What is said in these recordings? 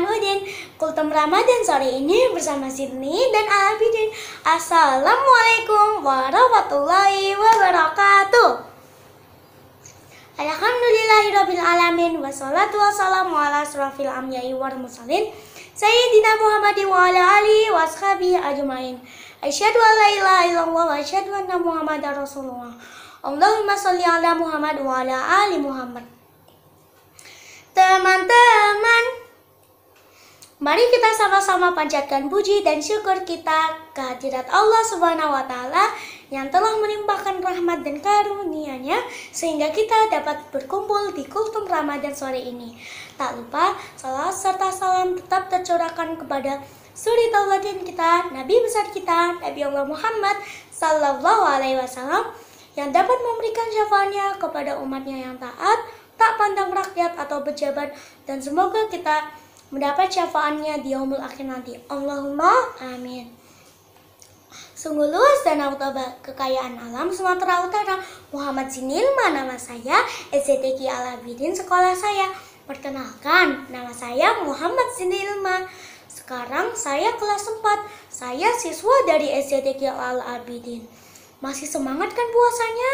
Udin. Kultum Ramadan sore ini bersama Sydney dan Abidin. Assalamualaikum warahmatullahi wabarakatuh. Alhamdulillahirabbil alamin wassalatu wassalamu ala asrofil anbiya'i wal mursalin Sayyidina Muhammadin wa ala alihi washabihi ajmain. Asyhadu an la ilaha illallah wa asyhadu anna Muhammadar Rasulullah. Allahumma sholli ala Muhammad wa ala ali Muhammad. Teman-teman, mari kita sama-sama panjatkan puji dan syukur kita kehadirat Allah Subhanahu wa taala yang telah melimpahkan rahmat dan karunia-Nya sehingga kita dapat berkumpul di Kultum Ramadan sore ini. Tak lupa salawat serta salam tetap tercurahkan kepada suri tauladan kita, Nabi besar kita, Nabi Allah Muhammad sallallahu alaihi wasallam yang dapat memberikan syafaatnya kepada umatnya yang taat, tak pandang rakyat atau pejabat, dan semoga kita mendapat syafaatnya di yaumul akhir nanti. Allahumma amin. Sungguh luas dan autabah kekayaan alam Sumatera Utara. Muhammad Sinilma nama saya, STQ Al-Abidin sekolah saya. Perkenalkan, nama saya Muhammad Sinilma. Sekarang saya kelas 4. Saya siswa dari STQ Al-Abidin. Masih semangat kan puasanya?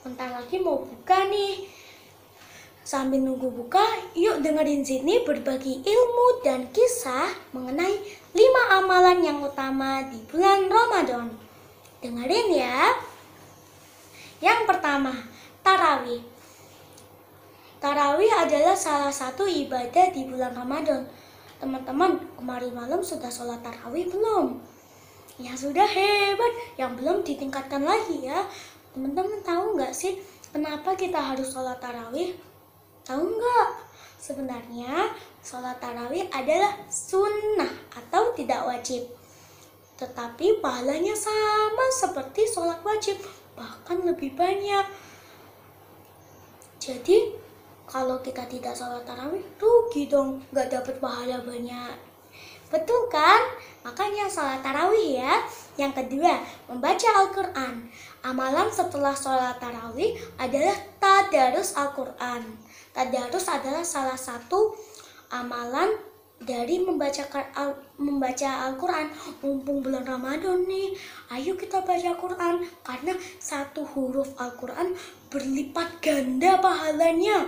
Bentar lagi mau buka nih. Sambil nunggu buka, yuk dengerin Sydney berbagi ilmu dan kisah mengenai 5 amalan yang utama di bulan Ramadan. Dengerin ya. Yang pertama, tarawih. Tarawih adalah salah satu ibadah di bulan Ramadan. Teman-teman, kemarin malam sudah sholat tarawih belum? Ya sudah, hebat. Yang belum ditingkatkan lagi ya. Teman-teman tahu nggak sih kenapa kita harus sholat tarawih? Tahu nggak? Sebenarnya sholat tarawih adalah sunnah atau tidak wajib. Tetapi pahalanya sama seperti sholat wajib, bahkan lebih banyak. Jadi kalau kita tidak sholat tarawih, rugi dong, nggak dapat pahala banyak. Betul kan? Makanya sholat tarawih ya. Yang kedua, membaca Al-Quran. Amalan setelah sholat tarawih adalah tadarus Al-Quran. Tadarus adalah salah satu amalan dari membaca Al-Quran. Mumpung bulan Ramadan nih, ayo kita baca Quran. Karena satu huruf Al-Quran berlipat ganda pahalanya.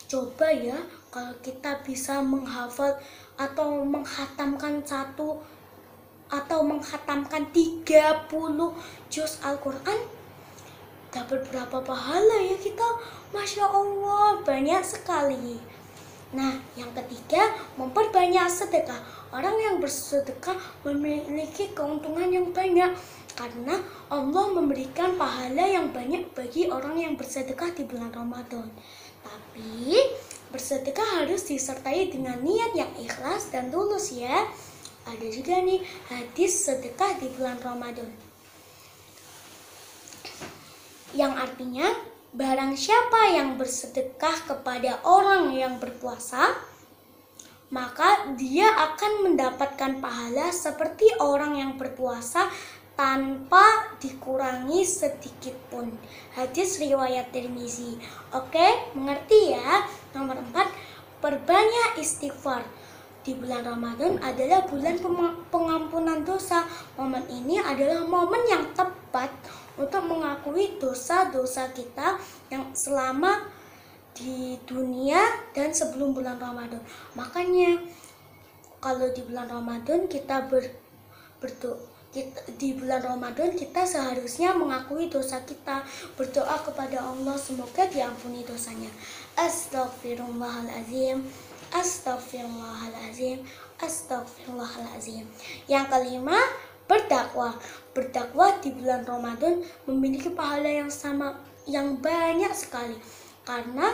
Coba ya, kalau kita bisa menghafal atau menghatamkan 30 juz Al-Quran, dapat berapa pahala ya kita? Masya Allah, banyak sekali. Nah, yang ketiga, memperbanyak sedekah. Orang yang bersedekah memiliki keuntungan yang banyak karena Allah memberikan pahala yang banyak bagi orang yang bersedekah di bulan Ramadan. Tapi bersedekah harus disertai dengan niat yang ikhlas dan tulus ya. Ada juga nih hadis sedekah di bulan Ramadan, yang artinya barang siapa yang bersedekah kepada orang yang berpuasa, maka dia akan mendapatkan pahala seperti orang yang berpuasa tanpa dikurangi sedikit pun. Hadis riwayat Tirmizi. Oke, mengerti ya? Nomor 4, perbanyak istighfar. Di bulan Ramadan adalah bulan pengampunan dosa. Momen ini adalah momen yang tepat untuk mengakui dosa-dosa kita yang selama di dunia dan sebelum bulan Ramadan. Makanya kalau di bulan Ramadan di bulan Ramadan kita seharusnya mengakui dosa kita, berdoa kepada Allah semoga diampuni dosanya. Astagfirullahaladzim, astagfirullahaladzim, astagfirullahaladzim. Yang kelima, berdakwah. Berdakwah di bulan Ramadan memiliki pahala yang banyak sekali. Karena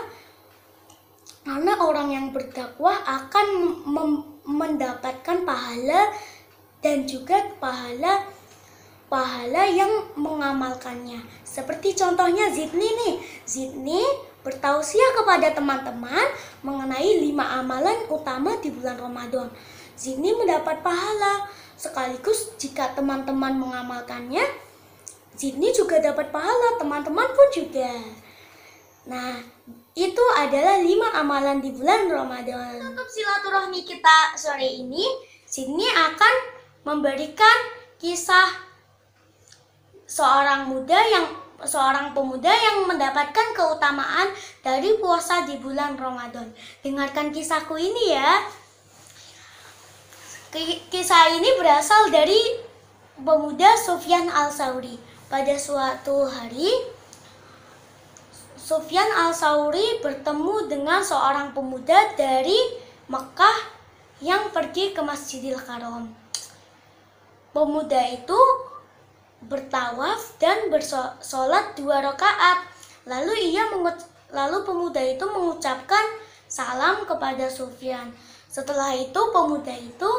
orang yang berdakwah akan mendapatkan pahala dan juga pahala yang mengamalkannya. Seperti contohnya Sydney nih. Sydney bertausiah kepada teman-teman mengenai 5 amalan utama di bulan Ramadan. Sydney mendapat pahala. Sekaligus jika teman-teman mengamalkannya, Sydney juga dapat pahala, teman-teman pun juga. Nah, itu adalah 5 amalan di bulan Ramadan. Untuk silaturahmi kita sore ini, Sydney akan memberikan kisah seorang pemuda yang mendapatkan keutamaan dari puasa di bulan Ramadan. Dengarkan kisahku ini ya. Kisah ini berasal dari pemuda Sufyan Al-Tsauri. Pada suatu hari, Sufyan Al-Tsauri bertemu dengan seorang pemuda dari Mekah yang pergi ke Masjidil Haram. Pemuda itu bertawaf dan bersolat 2 rakaat. Lalu pemuda itu mengucapkan salam kepada Sufyan. Setelah itu pemuda itu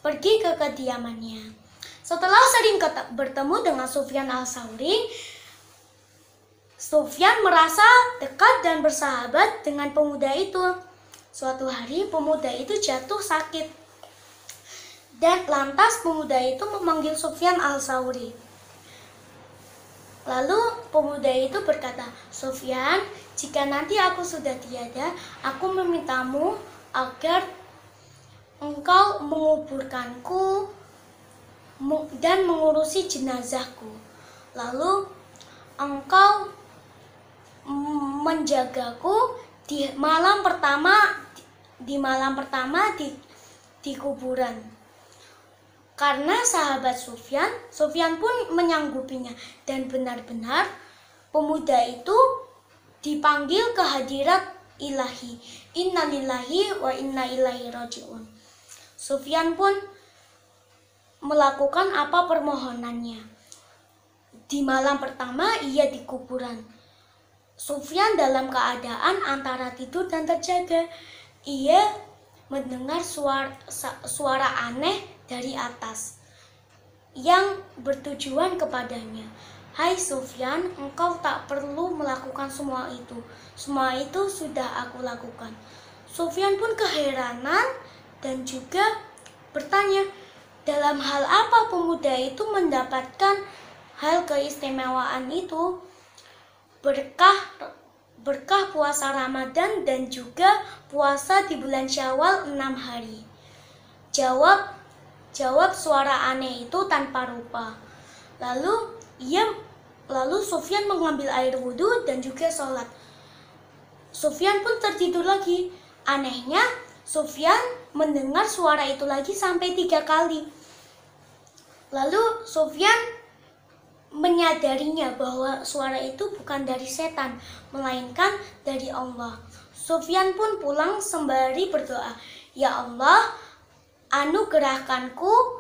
pergi ke kediamannya. Setelah sering bertemu dengan Sufyan Al-Tsauri, Sufyan merasa dekat dan bersahabat dengan pemuda itu. Suatu hari pemuda itu jatuh sakit. Dan lantas pemuda itu memanggil Sufyan Al-Tsauri. Lalu pemuda itu berkata, "Sufyan, jika nanti aku sudah tiada, aku memintamu agar engkau menguburkanku dan mengurusi jenazahku. Lalu engkau menjagaku di malam pertama di kuburan." Karena sahabat Sufyan pun menyanggupinya, dan benar-benar pemuda itu dipanggil ke hadirat ilahi. Innalillahi wa inna ilaihi raji'un. Sufyan pun melakukan apa permohonannya. Di malam pertama ia di kuburan. Sufyan dalam keadaan antara tidur dan terjaga. Ia mendengar suara aneh dari atas yang bertujuan kepadanya. "Hai Sufyan, engkau tak perlu melakukan semua itu. Semua itu sudah aku lakukan." Sufyan pun keheranan dan juga bertanya, dalam hal apa pemuda itu mendapatkan hal keistimewaan itu? Berkah puasa Ramadan dan juga puasa di bulan Syawal 6 hari. Jawab suara aneh itu tanpa rupa. Lalu Sufyan mengambil air wudhu dan juga sholat. Sufyan pun tertidur lagi. Anehnya, Sufyan mendengar suara itu lagi sampai 3 kali. Lalu Sufyan menyadarinya bahwa suara itu bukan dari setan, melainkan dari Allah. Sufyan pun pulang sembari berdoa, "Ya Allah, anugerahkanku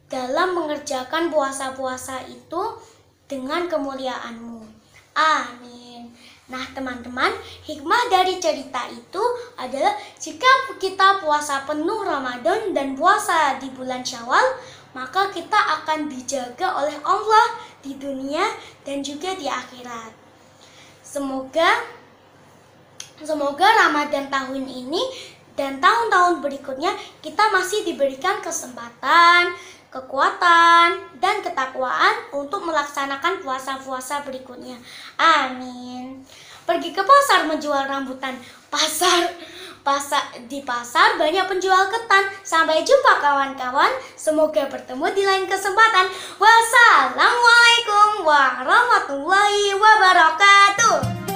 dalam mengerjakan puasa-puasa itu dengan kemuliaan-Mu. Amin." Nah teman-teman, hikmah dari cerita itu adalah jika kita puasa penuh Ramadan dan puasa di bulan Syawal, maka kita akan dijaga oleh Allah di dunia dan juga di akhirat. Semoga Ramadan tahun ini dan tahun-tahun berikutnya kita masih diberikan kesempatan, kekuatan, dan ketakwaan untuk melaksanakan puasa-puasa berikutnya. Amin. Pergi ke pasar menjual rambutan. Di pasar banyak penjual ketan. Sampai jumpa kawan-kawan. Semoga bertemu di lain kesempatan. Wassalamualaikum warahmatullahi wabarakatuh.